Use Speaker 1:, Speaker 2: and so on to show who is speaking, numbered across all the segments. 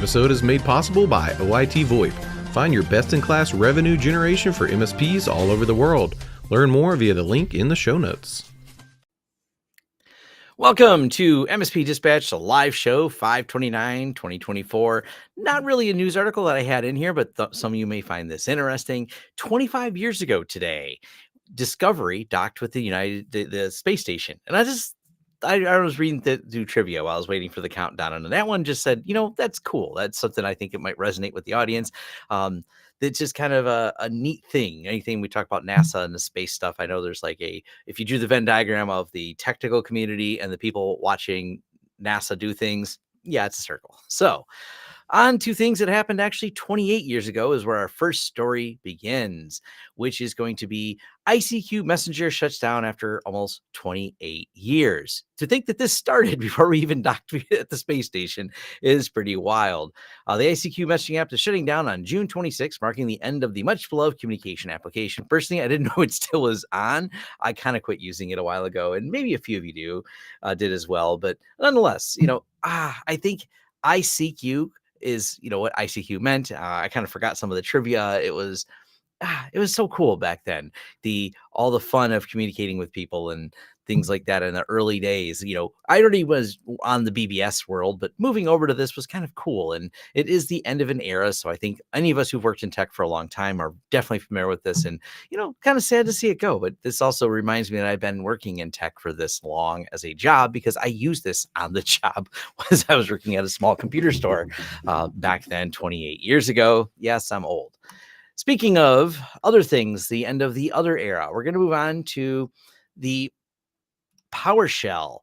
Speaker 1: episode is made possible by OIT VoIP. Find your best-in-class revenue generation for MSPs all over the world. Learn more via the link in the show notes.
Speaker 2: Welcome to MSP Dispatch, a live show, 5/29/2024. Not really a news article that I had in here, but some of you may find this interesting. 25 years ago today, Discovery docked with the space station. And I was reading through trivia while I was waiting for the countdown, and that one just said, that's cool. That's something I think it might resonate with the audience. It's just kind of a neat thing. Anything we talk about NASA and the space stuff, I know there's if you drew the Venn diagram of the technical community and the people watching NASA do things, yeah, it's a circle. So on to things that happened actually 28 years ago is where our first story begins, which is going to be ICQ Messenger shuts down after almost 28 years. To think that this started before we even docked at the space station is pretty wild. The ICQ messaging app is shutting down on June 26, marking the end of the much beloved communication application. Personally, I didn't know it still was on. I kind of quit using it a while ago, and maybe a few of you did as well. But nonetheless, I think ICQ is what ICQ meant. I kind of forgot some of the trivia. It was so cool back then. All the fun of communicating with people and things like that in the early days. I already was on the BBS world, but moving over to this was kind of cool. And it is the end of an era. So I think any of us who've worked in tech for a long time are definitely familiar with this, and, kind of sad to see it go. But this also reminds me that I've been working in tech for this long as a job, because I used this on the job as I was working at a small computer store back then, 28 years ago. Yes, I'm old. Speaking of other things, the end of the other era, we're going to move on to the PowerShell,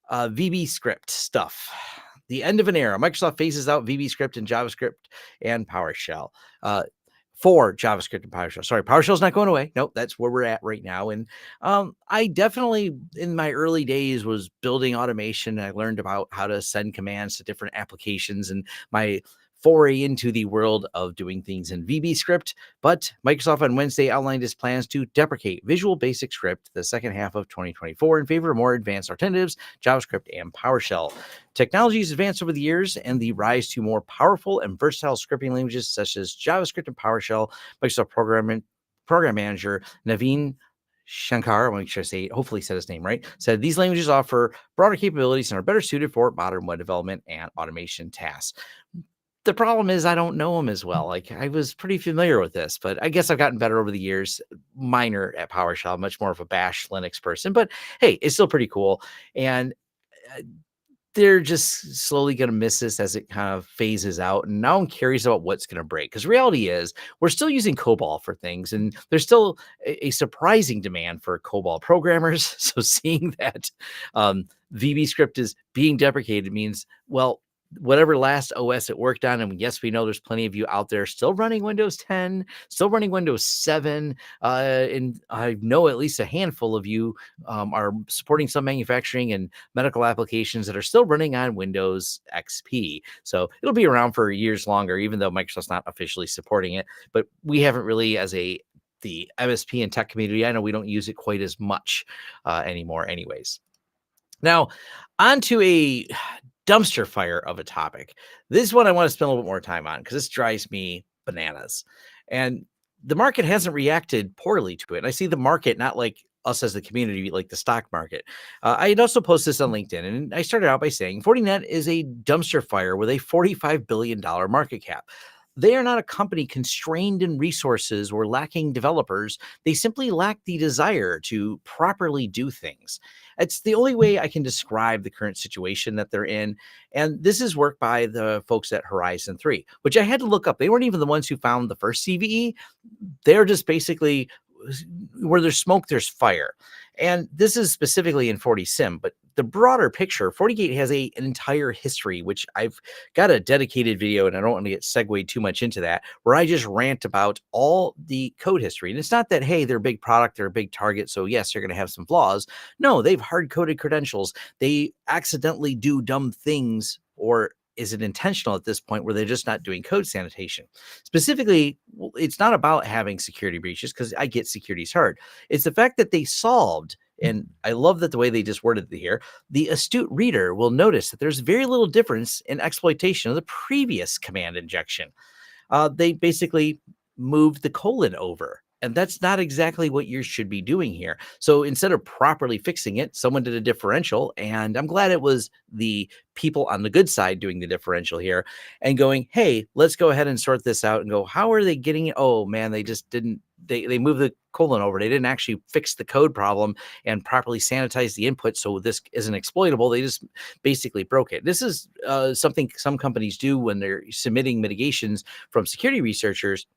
Speaker 2: VB script stuff. The end of an era. Microsoft phases out VB script and JavaScript and PowerShell. For JavaScript and PowerShell. Sorry, PowerShell's not going away. Nope, that's where we're at right now. And I definitely, in my early days, was building automation. I learned about how to send commands to different applications, and my foray into the world of doing things in VB script. But Microsoft on Wednesday outlined its plans to deprecate Visual Basic Script the second half of 2024 in favor of more advanced alternatives, JavaScript and PowerShell. Technology has advanced over the years, and the rise to more powerful and versatile scripting languages such as JavaScript and PowerShell. Microsoft Program Manager Naveen Shankar, I want to make sure I say, hopefully said his name right, said these languages offer broader capabilities and are better suited for modern web development and automation tasks. The problem is I don't know them as well. I was pretty familiar with this, but I guess I've gotten better over the years. Minor at PowerShell, much more of a Bash Linux person, but hey, it's still pretty cool. And they're just slowly going to miss this as it kind of phases out. And now I'm curious about what's going to break, because reality is we're still using COBOL for things, and there's still a surprising demand for COBOL programmers. So seeing that VB script is being deprecated means, well, whatever last OS it worked on, and yes, we know there's plenty of you out there still running Windows 10, still running Windows 7, and I know at least a handful of you are supporting some manufacturing and medical applications that are still running on Windows XP. So it'll be around for years longer, even though Microsoft's not officially supporting it. But we haven't really, as the MSP and tech community, I know we don't use it quite as much anymore anyways. Now, on to a dumpster fire of a topic. This one I want to spend a little bit more time on, because this drives me bananas. And the market hasn't reacted poorly to it. And I see the market not like us as the community, like the stock market. I had also posted this on LinkedIn, and I started out by saying Fortinet is a dumpster fire with a $45 billion market cap. They are not a company constrained in resources or lacking developers. They simply lack the desire to properly do things. It's the only way I can describe the current situation that they're in. And this is work by the folks at Horizon 3, which I had to look up. They weren't even the ones who found the first CVE. They're just basically, where there's smoke, there's fire. And this is specifically in FortiSIM, but the broader picture, FortiGate has an entire history, which I've got a dedicated video, and I don't want to get segued too much into that, where I just rant about all the code history. And it's not that, hey, they're a big product, they're a big target, so yes, they're going to have some flaws. No, they've hard-coded credentials. They accidentally do dumb things, or is it intentional at this point where they're just not doing code sanitation? Specifically, it's not about having security breaches, because I get security's hard. It's the fact that they solved And I love that the way they just worded it here. The astute reader will notice that there's very little difference in exploitation of the previous command injection. They basically moved the colon over. And that's not exactly what you should be doing here. So instead of properly fixing it, someone did a differential. And I'm glad it was the people on the good side doing the differential here and going, hey, let's go ahead and sort this out and go, how are they getting it? Oh, man, they just didn't. They moved the colon over. They didn't actually fix the code problem and properly sanitize the input. So this isn't exploitable. They just basically broke it. This is something some companies do when they're submitting mitigations from security researchers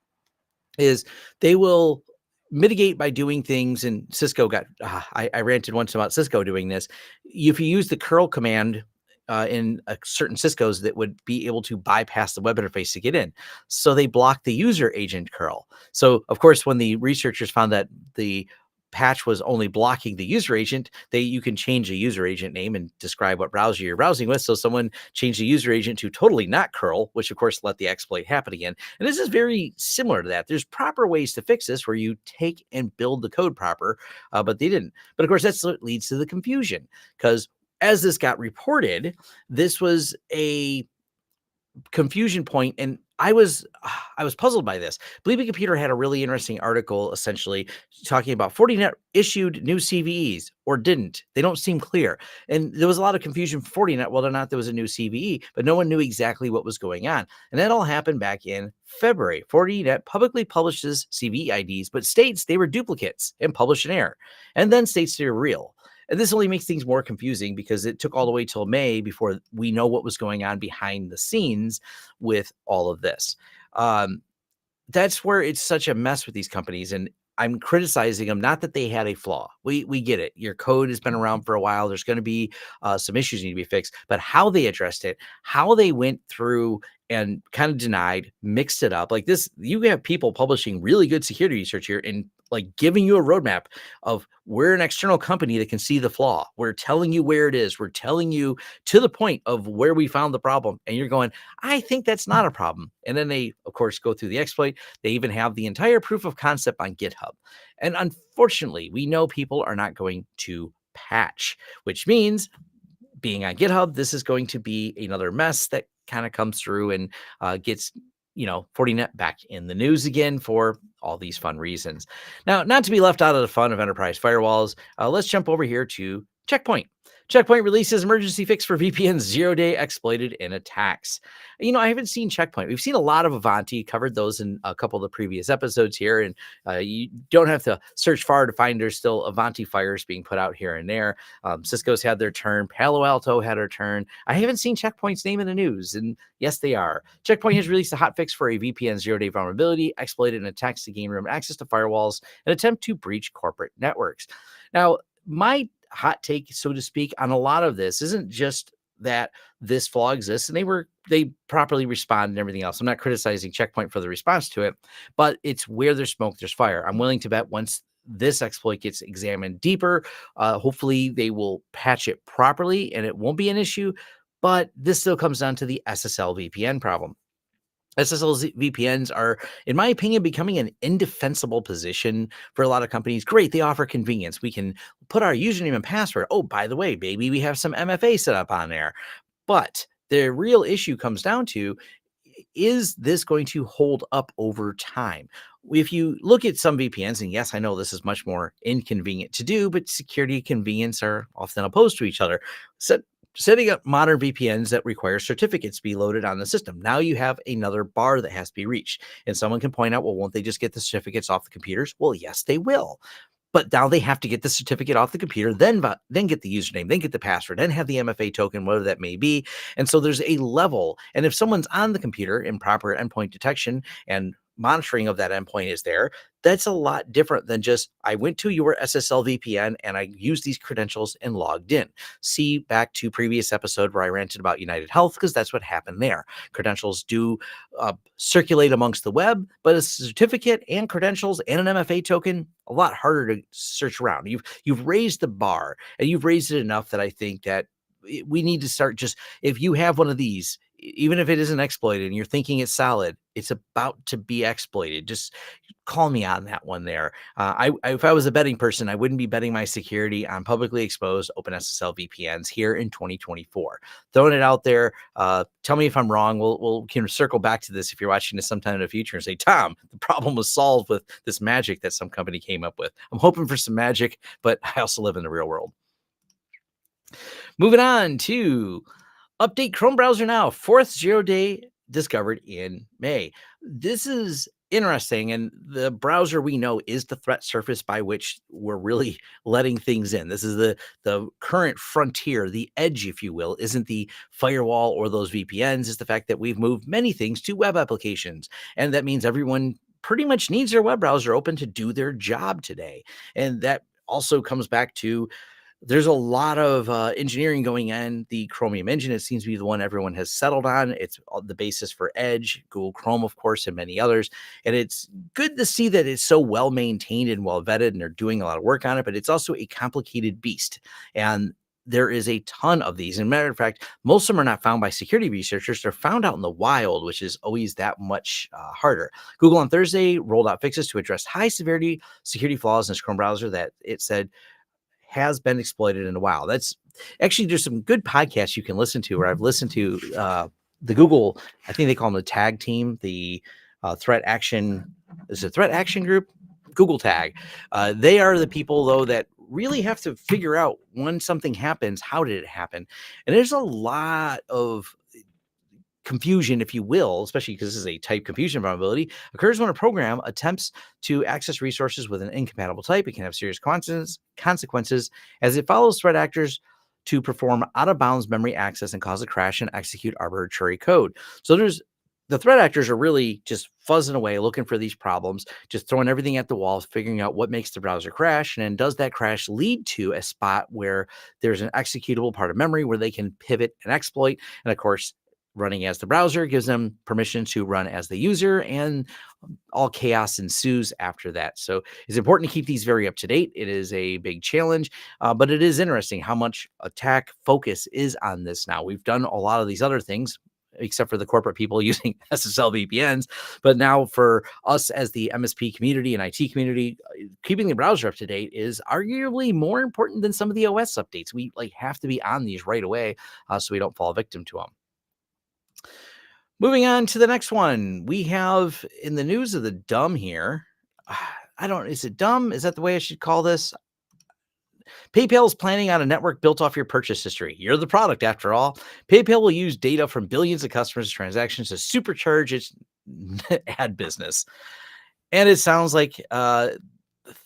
Speaker 2: is they will mitigate by doing things. And Cisco got, I ranted once about Cisco doing this. If you use the curl command in certain Cisco's that would be able to bypass the web interface to get in. So they blocked the user agent curl. So of course, when the researchers found that the patch was only blocking the user agent, you can change a user agent name and describe what browser you're browsing with. So someone changed the user agent to totally not curl, which of course let the exploit happen again. And this is very similar to that. There's proper ways to fix this where you take and build the code proper, but they didn't. But of course, that's what leads to the confusion, because as this got reported, this was a confusion point, and I was puzzled by this. Bleeping Computer had a really interesting article essentially talking about Fortinet issued new CVEs or didn't. They don't seem clear. And there was a lot of confusion for Fortinet whether or not there was a new CVE, but no one knew exactly what was going on. And that all happened back in February. Fortinet publicly publishes CVE IDs, but states they were duplicates and published an error, and then states they're real. And this only makes things more confusing because it took all the way till May before we know what was going on behind the scenes with all of this. That's where it's such a mess with these companies. And I'm criticizing them, not that they had a flaw. We get it. Your code has been around for a while. There's going to be some issues need to be fixed, but how they addressed it, how they went through and kind of denied, mixed it up like this. You have people publishing really good security research here and like giving you a roadmap of we're an external company that can see the flaw. We're telling you where it is. We're telling you to the point of where we found the problem. And you're going, I think that's not a problem. And then they, of course, go through the exploit. They even have the entire proof of concept on GitHub. And unfortunately, we know people are not going to patch, which means being on GitHub, this is going to be another mess that kind of comes through and gets Fortinet back in the news again for all these fun reasons. Now, not to be left out of the fun of enterprise firewalls, let's jump over here to Checkpoint. Checkpoint releases emergency fix for VPN 0-day exploited in attacks. I haven't seen Checkpoint. We've seen a lot of Avanti, covered those in a couple of the previous episodes here, and you don't have to search far to find there's still Avanti fires being put out here and there. Cisco's had their turn. Palo Alto had her turn. I haven't seen Checkpoint's name in the news, and yes, they are. Checkpoint has released a hotfix for a VPN 0-day vulnerability exploited in attacks to gain remote access to firewalls and attempt to breach corporate networks. Now, my hot take, so to speak, on a lot of this isn't just that this flaw exists and they properly respond and everything else. I'm not criticizing Checkpoint for the response to it, but it's where there's smoke, there's fire. I'm willing to bet once this exploit gets examined deeper, hopefully they will patch it properly and it won't be an issue. But this still comes down to the SSL VPN problem. SSL VPNs are, in my opinion, becoming an indefensible position for a lot of companies. Great, they offer convenience. We can put our username and password. Oh, by the way, baby, we have some MFA set up on there. But the real issue comes down to, is this going to hold up over time? If you look at some VPNs, and yes, I know this is much more inconvenient to do, but security and convenience are often opposed to each other. Setting up modern VPNs that require certificates to be loaded on the system. Now you have another bar that has to be reached. And someone can point out, well, won't they just get the certificates off the computers? Well, yes, they will. But now they have to get the certificate off the computer, then get the username, then get the password, then have the MFA token, whatever that may be. And so there's a level. And if someone's on the computer in proper endpoint detection and monitoring of that endpoint is there, that's a lot different than just, I went to your SSL VPN and I used these credentials and logged in. See back to previous episode where I ranted about United Health, because that's what happened there. Credentials do circulate amongst the web, but a certificate and credentials and an MFA token, a lot harder to search around. You've raised the bar, and you've raised it enough that I think that we need to start just, if you have one of these, even if it isn't exploited and you're thinking it's solid, it's about to be exploited. Just call me on that one there. If I was a betting person, I wouldn't be betting my security on publicly exposed OpenSSL VPNs here in 2024. Throwing it out there. Tell me if I'm wrong. We'll can circle back to this if you're watching this sometime in the future and say, Tom, the problem was solved with this magic that some company came up with. I'm hoping for some magic, but I also live in the real world. Moving on to update Chrome browser now. 4th 0-day discovered in May. This is interesting, and the browser we know is the threat surface by which we're really letting things in. This is the current frontier, the edge, if you will, isn't the firewall or those VPNs. It's the fact that we've moved many things to web applications, and that means everyone pretty much needs their web browser open to do their job today. And that also comes back to there's a lot of engineering going in the Chromium engine. It seems to be the one everyone has settled on. It's the basis for Edge, Google Chrome, of course, and many others. And it's good to see that it's so well maintained and well vetted, and they're doing a lot of work on it. But it's also a complicated beast, and there is a ton of these. And matter of fact, most of them are not found by security researchers. They're found out in the wild, which is always that much harder. Google on Thursday rolled out fixes to address high severity security flaws in its Chrome browser that it said has been exploited in a while. That's actually, there's some good podcasts you can listen to where I've listened to the Google, I think they call them the tag team, the threat action, is it threat action group? Google tag. They are the people though that really have to figure out when something happens, how did it happen? And there's a lot of confusion, if you will, especially because this is a type confusion vulnerability, occurs when a program attempts to access resources with an incompatible type. It can have serious consequences as it follows threat actors to perform out of bounds memory access and cause a crash and execute arbitrary code. So the threat actors are really just fuzzing away, looking for these problems, just throwing everything at the wall, figuring out what makes the browser crash. And then does that crash lead to a spot where there's an executable part of memory where they can pivot and exploit? And of course, running as the browser gives them permission to run as the user, and all chaos ensues after that. So it's important to keep these very up to date. It is a big challenge, but it is interesting how much attack focus is on this now. We've done a lot of these other things, except for the corporate people using SSL VPNs. But now for us as the MSP community and IT community, keeping the browser up to date is arguably more important than some of the OS updates. We have to be on these right away so we don't fall victim to them. Moving on to the next one, we have in the news of the dumb here. Is it dumb? Is that the way I should call this? PayPal is planning on a network built off your purchase history. You're the product after all. PayPal will use data from billions of customers' transactions to supercharge its ad business. And it sounds like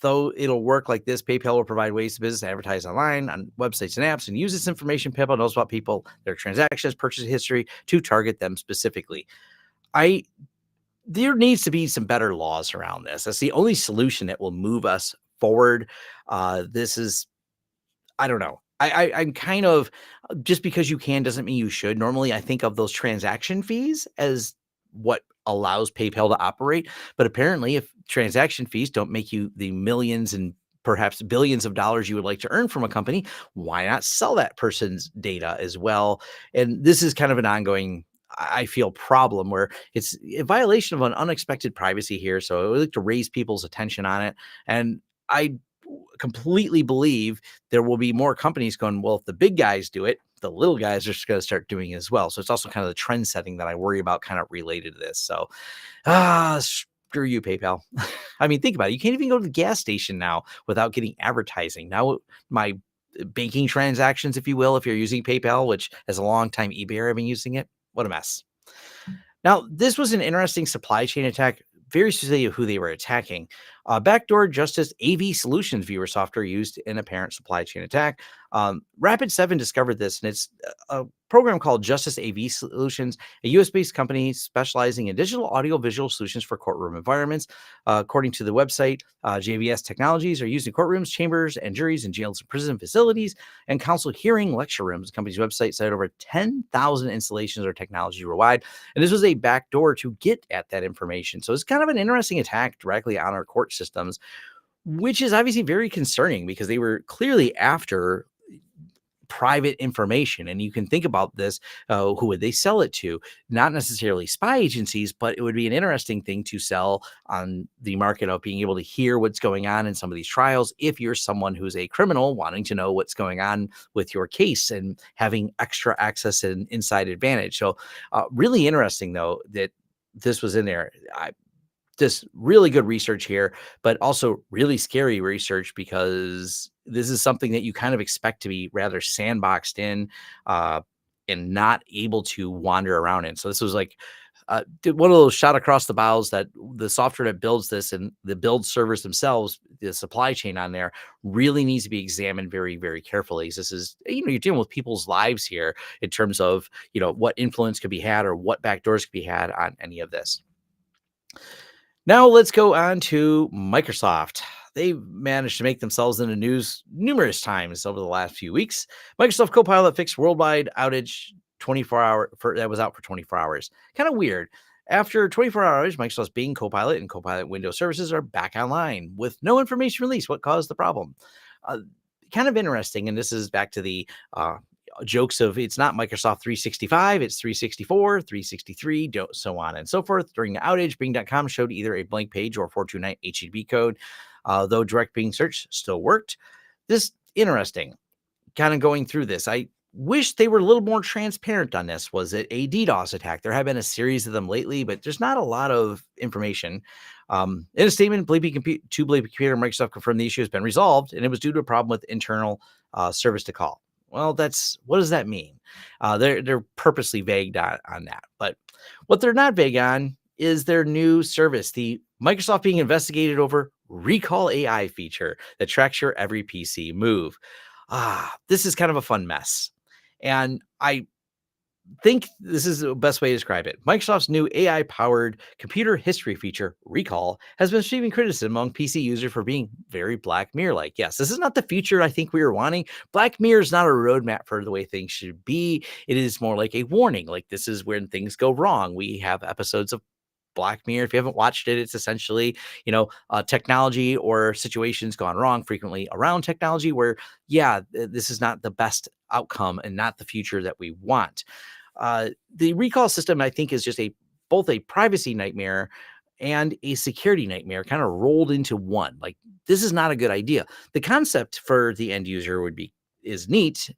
Speaker 2: though it'll work like this, PayPal will provide ways to business advertise online on websites and apps and use this information PayPal knows about people, their transactions, purchase history to target them specifically. There needs to be some better laws around this. That's the only solution that will move us forward. This is, I don't know. I'm kind of, just because you can doesn't mean you should. Normally, I think of those transaction fees as what allows PayPal to operate. But apparently, if transaction fees don't make you the millions and perhaps billions of dollars you would like to earn from a company, why not sell that person's data as well? And this is kind of an ongoing, I feel, problem where it's a violation of an unexpected privacy here. So I would like to raise people's attention on it. And I completely believe there will be more companies going, well, if the big guys do it, the little guys are just going to start doing it as well. So it's also kind of the trend setting that I worry about, kind of related to this. So, screw you, PayPal. I mean, think about it. You can't even go to the gas station now without getting advertising. Now, my banking transactions, if you will, if you're using PayPal, which as a long time eBay, I've been using it. What a mess. Now, this was an interesting supply chain attack, very specifically of who they were attacking. Backdoor Justice AV Solutions viewer software used in apparent supply chain attack. Rapid7 discovered this, and it's a program called Justice AV Solutions, a US-based company specializing in digital audio-visual solutions for courtroom environments. According to the website, JAVS technologies are used in courtrooms, chambers, and juries in jails and prison facilities, and council hearing lecture rooms. The company's website cited over 10,000 installations or technology worldwide, and this was a backdoor to get at that information. So it's kind of an interesting attack directly on our court systems, which is obviously very concerning because they were clearly after private information. And you can think about this, who would they sell it to? Not necessarily spy agencies, but it would be an interesting thing to sell on the market of being able to hear what's going on in some of these trials if you're someone who's a criminal wanting to know what's going on with your case and having extra access and inside advantage. So really interesting, though, that this was in there. Just really good research here, but also really scary research, because this is something that you kind of expect to be rather sandboxed in, uh, and not able to wander around in. So this was like one of those shot across the bows, that the software that builds this and the build servers themselves, the supply chain on there, really needs to be examined very, very carefully. This is, you're dealing with people's lives here in terms of, what influence could be had or what backdoors could be had on any of this. Now let's go on to Microsoft. They've managed to make themselves in the news numerous times over the last few weeks. Microsoft Copilot fixed worldwide outage 24-hour that was out for 24 hours. Kind of weird. After 24-hour outage, Microsoft's Bing Copilot and Copilot Windows services are back online with no information released. What caused the problem? Uh, Kind of interesting, and this is back to the jokes of it's not Microsoft 365, it's 364, 363, so on and so forth. During the outage, Bing.com showed either a blank page or 429 HTTP code, though direct Bing search still worked. This interesting, kind of going through this. I wish they were a little more transparent on this. Was it a DDoS attack? There have been a series of them lately, but there's not a lot of information. In a statement, Bleepy Computer Microsoft confirmed the issue has been resolved, and it was due to a problem with internal service to call. Well, what does that mean? They're purposely vague on that. But what they're not vague on is their new service, the Microsoft being investigated over Recall AI feature that tracks your every PC move. This is kind of a fun mess. And I think this is the best way to describe it. Microsoft's new AI-powered computer history feature, Recall, has been receiving criticism among PC users for being very Black Mirror-like. Yes, this is not the future I think we were wanting. Black Mirror is not a roadmap for the way things should be. It is more like a warning, like this is when things go wrong. We have episodes of Black Mirror. If you haven't watched it, it's essentially, technology or situations gone wrong frequently around technology where, this is not the best outcome and not the future that we want. The recall system, I think, is just both a privacy nightmare and a security nightmare kind of rolled into one. Like, this is not a good idea. The concept for the end user is neat,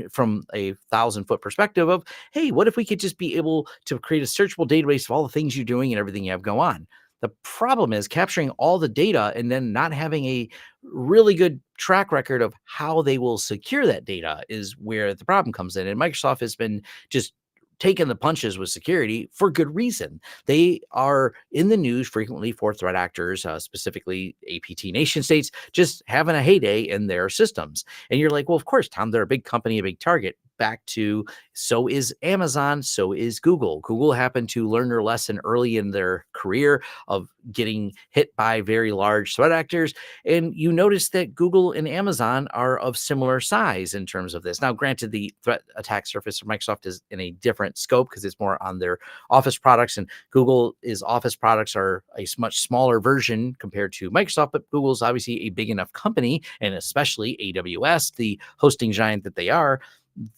Speaker 2: from a 1,000-foot perspective of, hey, what if we could just be able to create a searchable database of all the things you're doing and everything you have go on? The problem is capturing all the data and then not having a really good track record of how they will secure that data is where the problem comes in. And Microsoft has been just taking the punches with security for good reason. They are in the news frequently for threat actors, specifically APT nation states, just having a heyday in their systems. And you're like, well, of course, Tom, they're a big company, a big target. Back to, so is Amazon, so is Google. Google happened to learn their lesson early in their career of getting hit by very large threat actors. And you notice that Google and Amazon are of similar size in terms of this. Now, granted, the threat attack surface for Microsoft is in a different scope because it's more on their Office products, and Google's Office products are a much smaller version compared to Microsoft, but Google's obviously a big enough company, and especially AWS, the hosting giant that they are,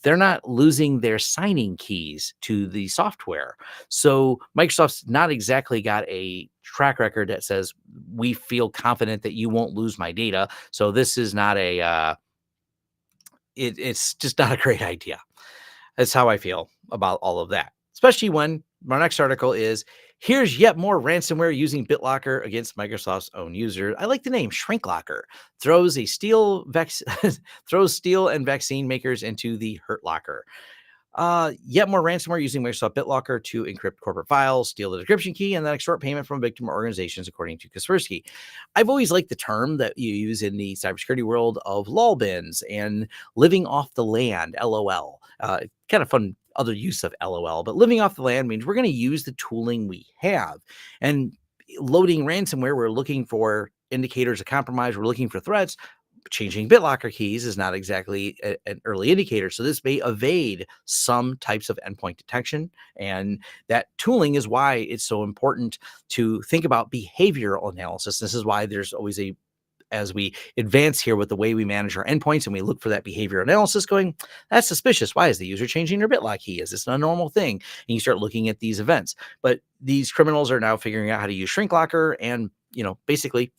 Speaker 2: they're not losing their signing keys to the software. So Microsoft's not exactly got a track record that says we feel confident that you won't lose my data. So this is not it's just not a great idea. That's how I feel about all of that, especially when my next article is, here's yet more ransomware using BitLocker against Microsoft's own user. I like the name ShrinkLocker. Throws steel and vaccine makers into the Hurt Locker. Yet more ransomware using Microsoft BitLocker to encrypt corporate files, steal the decryption key, and then extort payment from victim organizations, according to Kaspersky. I've always liked the term that you use in the cybersecurity world of lol bins and living off the land, LOL. Kind of fun other use of LOL, but living off the land means we're going to use the tooling we have. And loading ransomware, we're looking for indicators of compromise, we're looking for threats. Changing BitLocker keys is not exactly an early indicator. So this may evade some types of endpoint detection. And that tooling is why it's so important to think about behavioral analysis. This is why there's always a as we advance here with the way we manage our endpoints and we look for that behavior analysis going, that's suspicious. Why is the user changing their BitLock key? Is this a normal thing? And you start looking at these events. But these criminals are now figuring out how to use shrink locker and, basically,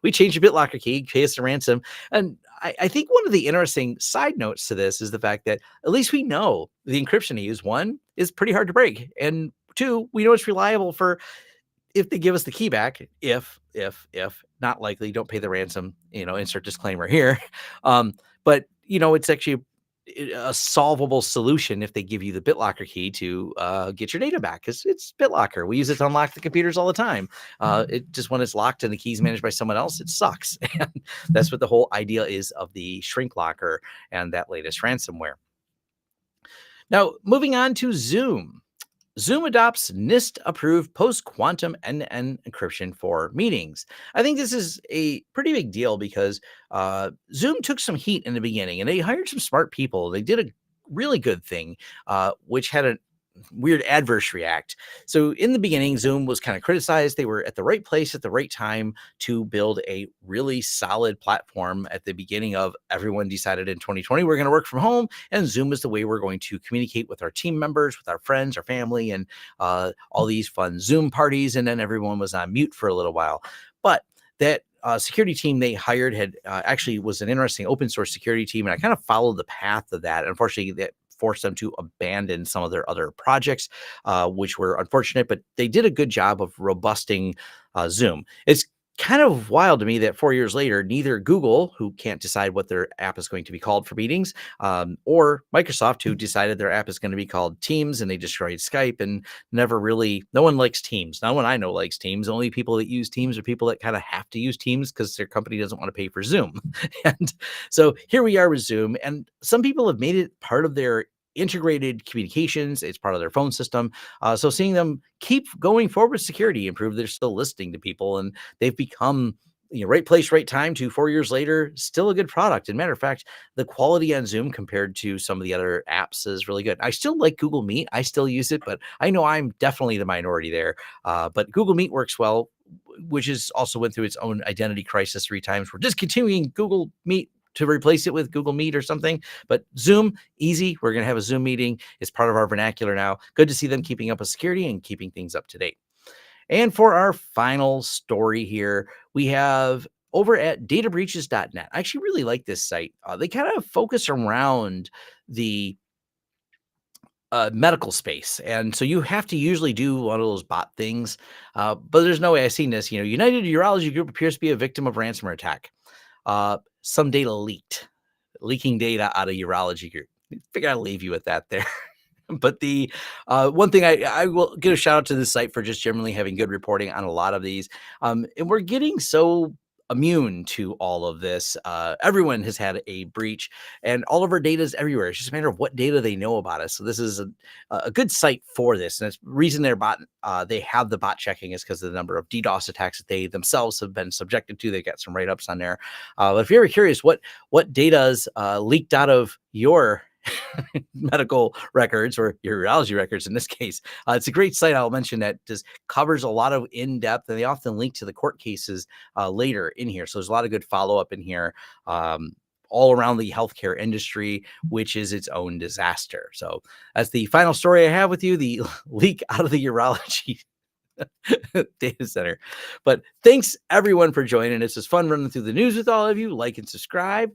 Speaker 2: we changed your BitLocker key, pay us a ransom. And I think one of the interesting side notes to this is the fact that at least we know the encryption they use, one, is pretty hard to break. And two, we know it's reliable for if they give us the key back, if not likely, don't pay the ransom, insert disclaimer here. But it's actually a solvable solution if they give you the BitLocker key to get your data back, because it's BitLocker. We use it to unlock the computers all the time. It just, when it's locked and the key's managed by someone else, it sucks. And that's what the whole idea is of the shrink locker and that latest ransomware. Now, moving on to Zoom. Zoom adopts NIST-approved post-quantum end-to-end encryption for meetings. I think this is a pretty big deal because Zoom took some heat in the beginning, and they hired some smart people. They did a really good thing, which had a weird adverse react. So in the beginning, Zoom was kind of criticized. They were at the right place at the right time to build a really solid platform. At the beginning of, everyone decided in 2020, we're going to work from home, and Zoom is the way we're going to communicate with our team members, with our friends, our family, and all these fun Zoom parties. And then everyone was on mute for a little while. But that security team they hired had actually was an interesting open source security team. And I kind of followed the path of that. Unfortunately, that forced them to abandon some of their other projects, which were unfortunate, but they did a good job of robusting Zoom. It's kind of wild to me that 4 years later, neither Google, who can't decide what their app is going to be called for meetings, or Microsoft, who decided their app is going to be called Teams, and they destroyed Skype and no one likes Teams. No one I know likes Teams. Only people that use Teams are people that kind of have to use Teams because their company doesn't want to pay for Zoom. And so here we are with Zoom, and some people have made it part of their integrated communications. It's part of their phone system. So seeing them keep going forward with security, improve, they're still listening to people, and they've become, right place, right time to 4 years later, still a good product. And matter of fact, the quality on Zoom compared to some of the other apps is really good. I still like Google Meet. I still use it, but I know I'm definitely the minority there. But Google Meet works well, which is also went through its own identity crisis 3 times. We're discontinuing Google Meet to replace it with Google Meet or something. But Zoom, easy. We're going to have a Zoom meeting. It's part of our vernacular now. Good to see them keeping up with security and keeping things up to date. And for our final story here, we have over at databreaches.net. I actually really like this site. They kind of focus around the medical space. And so you have to usually do one of those bot things. But there's no way I've seen this. United Urology Group appears to be a victim of ransomware attack. Some data leaking data out of Urology Group. I figure I'll leave you with that there. But the one thing I will give a shout out to this site for just generally having good reporting on a lot of these. And we're getting so immune to all of this. Everyone has had a breach, and all of our data is everywhere. It's just a matter of what data they know about us. So this is a good site for this. And the reason they have the bot checking is because of the number of DDoS attacks that they themselves have been subjected to. They got some write-ups on there. But if you're ever curious what data is leaked out of your medical records, or your urology records in this case, it's a great site. I'll mention that just covers a lot of in-depth, and they often link to the court cases later in here. So there's a lot of good follow-up in here all around the healthcare industry, which is its own disaster. So that's the final story I have with you, the leak out of the urology data center. But thanks everyone for joining. It's just fun running through the news with all of you. Like and subscribe.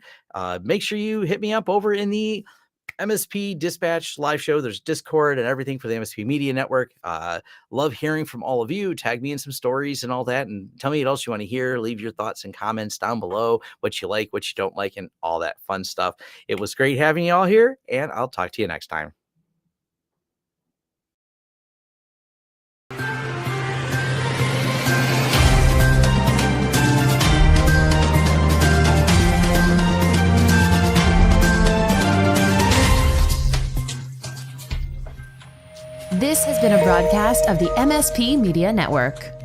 Speaker 2: Make sure you hit me up over in the MSP Dispatch live show. There's Discord and everything for the MSP Media Network. Love hearing from all of you. Tag me in some stories and all that, and tell me what else you want to hear. Leave your thoughts and comments down below, what you like, what you don't like, and all that fun stuff. It was great having you all here, and I'll talk to you next time.
Speaker 3: This has been a broadcast of the MSP Media Network.